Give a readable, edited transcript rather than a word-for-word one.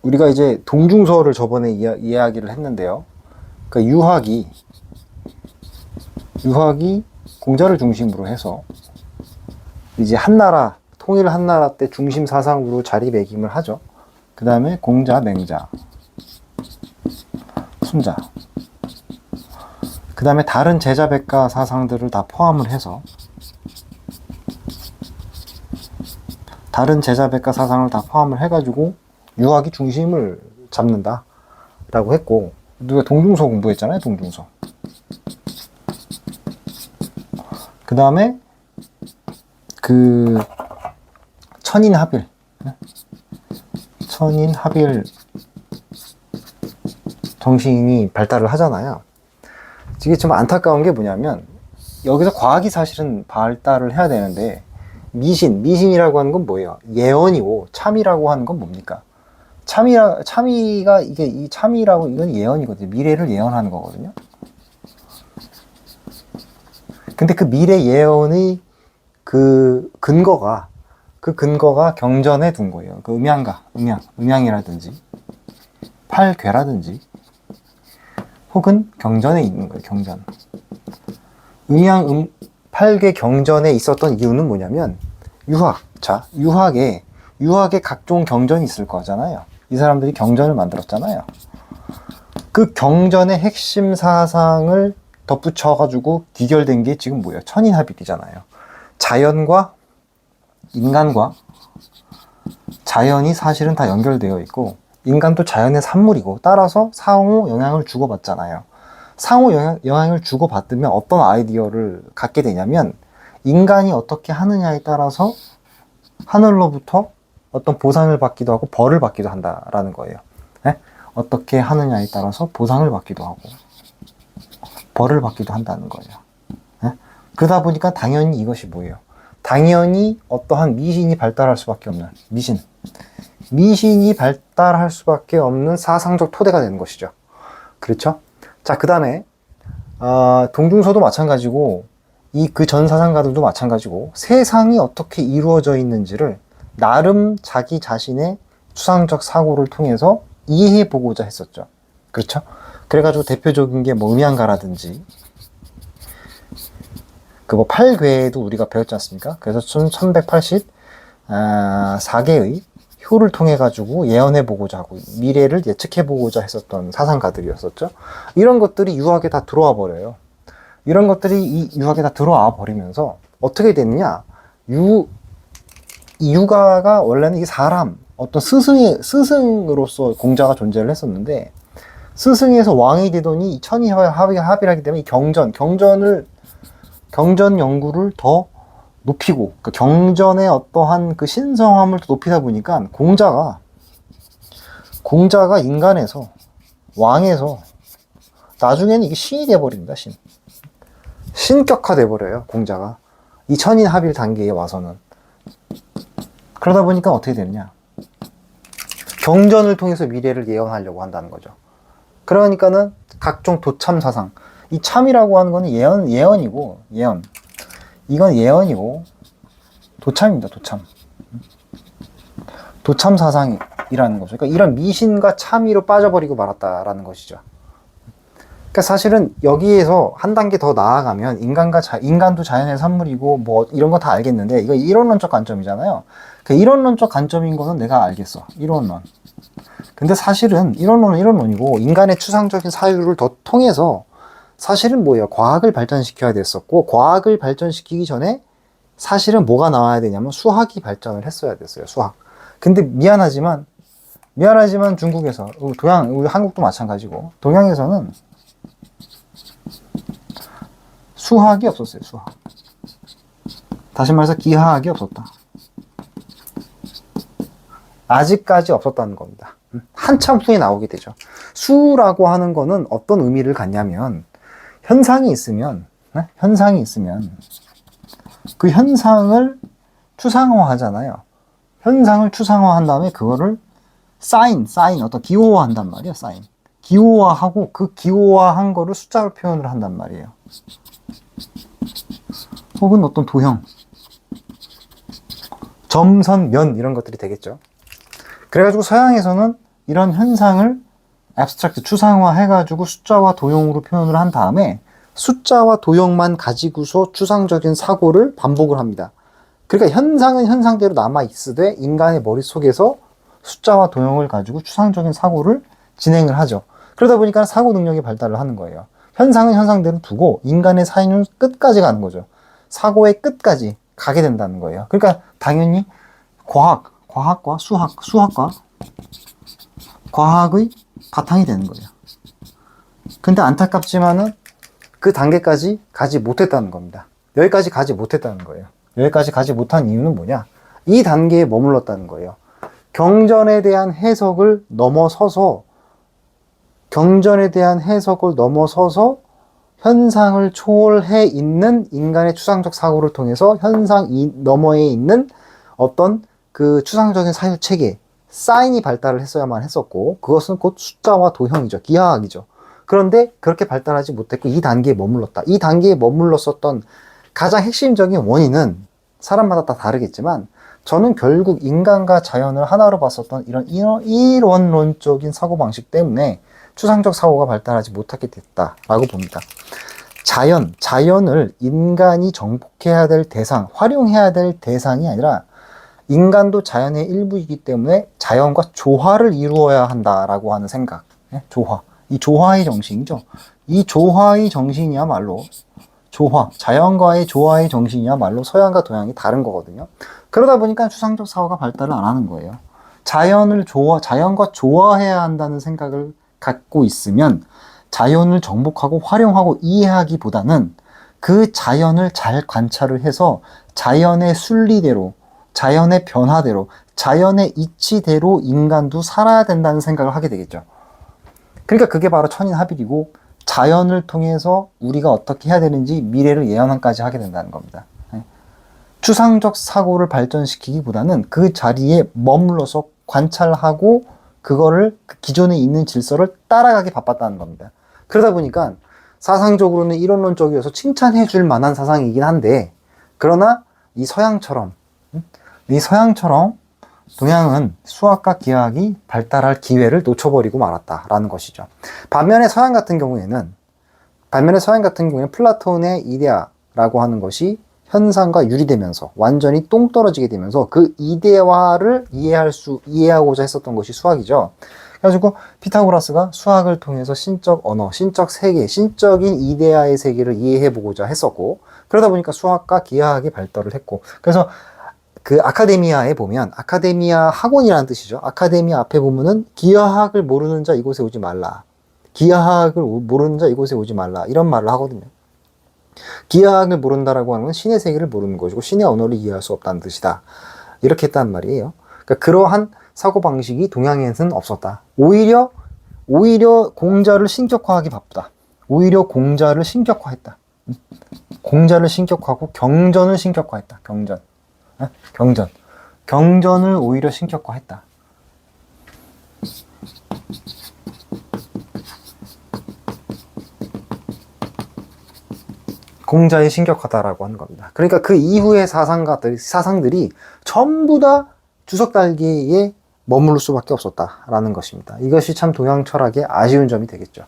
우리가 이제 동중서를 저번에 이야기를 했는데요. 그러니까 유학이 공자를 중심으로 해서 이제 한나라, 통일 한나라 때 중심 사상으로 자리매김을 하죠. 그 다음에 공자, 맹자, 순자. 그 다음에 다른 제자백가 사상들을 다 포함을 해서 다른 제자백가 사상을 다 포함을 해가지고 유학이 중심을 잡는다 라고 했고, 누가 동중서 공부했잖아요. 동중서. 그 다음에 천인합일 정신이 발달을 하잖아요. 이게 좀 안타까운 게 뭐냐면, 여기서 과학이 사실은 발달을 해야 되는데, 미신이라고 하는 건 뭐예요? 예언이고, 참이라고 하는 건 뭡니까? 참이가, 이 참이라고, 이건 예언이거든요. 미래를 예언하는 거거든요. 근데 그 미래 예언의 그 근거가 경전에 둔 거예요. 그 음양이라든지, 팔괘라든지, 혹은 경전에 있는 거예요. 경전. 팔괘 경전에 있었던 이유는 뭐냐면, 유학에 각종 경전이 있을 거잖아요. 이 사람들이 경전을 만들었잖아요. 그 경전의 핵심 사상을 덧붙여가지고 귀결된 게 지금 뭐예요? 천인합일이잖아요. 인간과 자연이 사실은 다 연결되어 있고, 인간도 자연의 산물이고, 따라서 상호 영향을 주고받잖아요. 상호 영향을 주고받으면 어떤 아이디어를 갖게 되냐면, 인간이 어떻게 하느냐에 따라서 하늘로부터 어떤 보상을 받기도 하고 벌을 받기도 한다라는 거예요. 네? 어떻게 하느냐에 따라서 보상을 받기도 하고 벌을 받기도 한다는 거예요. 네? 그러다 보니까 당연히 이것이 뭐예요? 당연히 어떠한 미신이 발달할 수밖에 없는 미신이 발달할 수밖에 없는 사상적 토대가 되는 것이죠. 그렇죠? 자, 그 다음에 동중서도 마찬가지고, 그 전 사상가들도 마찬가지고, 세상이 어떻게 이루어져 있는지를 나름 자기 자신의 추상적 사고를 통해서 이해해 보고자 했었죠. 그렇죠? 그래가지고 대표적인 게 뭐 음양가라든지, 팔괘도 우리가 배웠지 않습니까? 그래서 1184개의 효를 통해 가지고 예언해 보고자 하고 미래를 예측해 보고자 했었던 사상가들이었었죠. 이런 것들이 유학에 다 들어와 버려요. 이런 것들이 이 유학에 다 들어와 버리면서 어떻게 됐느냐? 유가가 원래는 이 사람, 어떤 스승으로서 공자가 존재를 했었는데, 스승에서 왕이 되더니 천이합일하기 때문에 경전 연구를 더 높이고, 그 경전의 어떠한 그 신성함을 더 높이다 보니까 공자가 인간에서, 왕에서 나중에는 이게 신이 돼버립니다. 신격화 돼버려요. 공자가 이 천인합일 단계에 와서는. 그러다 보니까 어떻게 되느냐, 경전을 통해서 미래를 예언하려고 한다는 거죠. 그러니까는 각종 도참 사상, 이 참이라고 하는 거는 예언이고, 이건 예언이고, 도참입니다. 도참 사상이라는 거죠. 그러니까 이런 미신과 참이로 빠져버리고 말았다라는 것이죠. 그러니까 사실은 여기에서 한 단계 더 나아가면 인간도 자연의 산물이고 뭐 이런 거 다 알겠는데, 이거 이론론적 관점이잖아요. 그 이론론적 관점인 거는 내가 알겠어. 이론론. 근데 사실은 이론론은 이론론이고, 인간의 추상적인 사유를 더 통해서 사실은 뭐예요? 과학을 발전시켜야 됐었고, 과학을 발전시키기 전에 사실은 뭐가 나와야 되냐면 수학이 발전을 했어야 됐어요. 수학. 근데 미안하지만 중국에서, 우리 한국도 마찬가지고, 동양에서는 수학이 없었어요. 수학. 다시 말해서 기하학이 없었다. 아직까지 없었다는 겁니다. 한참 후에 나오게 되죠. 수라고 하는 거는 어떤 의미를 갖냐면, 현상이 있으면 그 현상을 추상화 하잖아요. 현상을 추상화한 다음에 그거를 어떤 기호화 한단 말이에요. 기호화하고, 그 기호화한 거를 숫자로 표현을 한단 말이에요. 혹은 어떤 도형, 점, 선, 면, 이런 것들이 되겠죠. 그래가지고 서양에서는 이런 현상을 abstract, 추상화 해가지고 숫자와 도형으로 표현을 한 다음에 숫자와 도형만 가지고서 추상적인 사고를 반복을 합니다. 그러니까 현상은 현상대로 남아있으되 인간의 머릿속에서 숫자와 도형을 가지고 추상적인 사고를 진행을 하죠. 그러다 보니까 사고 능력이 발달을 하는 거예요. 현상은 현상대로 두고 인간의 사인은 끝까지 가는 거죠. 사고의 끝까지 가게 된다는 거예요. 그러니까 당연히 과학과 수학과 과학의 바탕이 되는 거예요. 근데 안타깝지만은 그 단계까지 가지 못했다는 겁니다. 여기까지 가지 못했다는 거예요. 여기까지 가지 못한 이유는 뭐냐? 이 단계에 머물렀다는 거예요. 경전에 대한 해석을 넘어서서 현상을 초월해 있는 인간의 추상적 사고를 통해서 현상 너머에 있는 어떤 그 추상적인 사유 체계, 사인이 발달을 했어야만 했었고, 그것은 곧 숫자와 도형이죠. 기하학이죠. 그런데 그렇게 발달하지 못했고 이 단계에 머물렀다. 이 단계에 머물렀었던 가장 핵심적인 원인은 사람마다 다 다르겠지만 저는 결국 인간과 자연을 하나로 봤었던 이런 이론론적인 사고방식 때문에 추상적 사고가 발달하지 못하게 됐다라고 봅니다. 자연을 인간이 정복해야 될 대상, 활용해야 될 대상이 아니라 인간도 자연의 일부이기 때문에 자연과 조화를 이루어야 한다라고 하는 생각. 조화. 이 조화의 정신이죠. 이 조화의 정신이야말로 자연과의 조화의 정신이야말로 서양과 동양이 다른 거거든요. 그러다 보니까 추상적 사고가 발달을 안 하는 거예요. 자연과 조화해야 한다는 생각을 갖고 있으면 자연을 정복하고 활용하고 이해하기보다는 그 자연을 잘 관찰을 해서 자연의 순리대로, 자연의 변화대로, 자연의 이치대로 인간도 살아야 된다는 생각을 하게 되겠죠. 그러니까 그게 바로 천인합일이고 자연을 통해서 우리가 어떻게 해야 되는지 미래를 예언하기까지 하게 된다는 겁니다. 추상적 사고를 발전시키기보다는 그 자리에 머물러서 관찰하고 그거를 기존에 있는 질서를 따라가기 바빴다는 겁니다. 그러다 보니까 사상적으로는 이론론적이어서 칭찬해 줄 만한 사상이긴 한데, 그러나 이 서양처럼 동양은 수학과 기하학이 발달할 기회를 놓쳐버리고 말았다라는 것이죠. 반면에 서양 같은 경우에는 플라톤의 이데아라고 하는 것이 현상과 유리되면서 완전히 똥 떨어지게 되면서 그 이데아를 이해하고자 했었던 것이 수학이죠. 그래가지고 피타고라스가 수학을 통해서 신적 언어, 신적 세계, 신적인 이데아의 세계를 이해해보고자 했었고, 그러다 보니까 수학과 기하학이 발달을 했고, 그래서 그 아카데미아에 보면, 아카데미아 학원이라는 뜻이죠. 아카데미아 앞에 보면은 기하학을 모르는 자 이곳에 오지 말라. 기하학을 모르는 자 이곳에 오지 말라. 이런 말을 하거든요. 기하학을 모른다라고 하는 건 신의 세계를 모르는 것이고 신의 언어를 이해할 수 없다는 뜻이다. 이렇게 했단 말이에요. 그러니까 그러한 사고방식이 동양에는 없었다. 오히려 공자를 신격화하기 바쁘다. 오히려 공자를 신격화했다. 공자를 신격화하고 경전을 신격화했다. 경전을 오히려 신격화했다. 공자의 신격화다라고 하는 겁니다. 그러니까 그 이후의 사상들이 전부 다 주석 달기에 머무를 수밖에 없었다라는 것입니다. 이것이 참 동양 철학의 아쉬운 점이 되겠죠.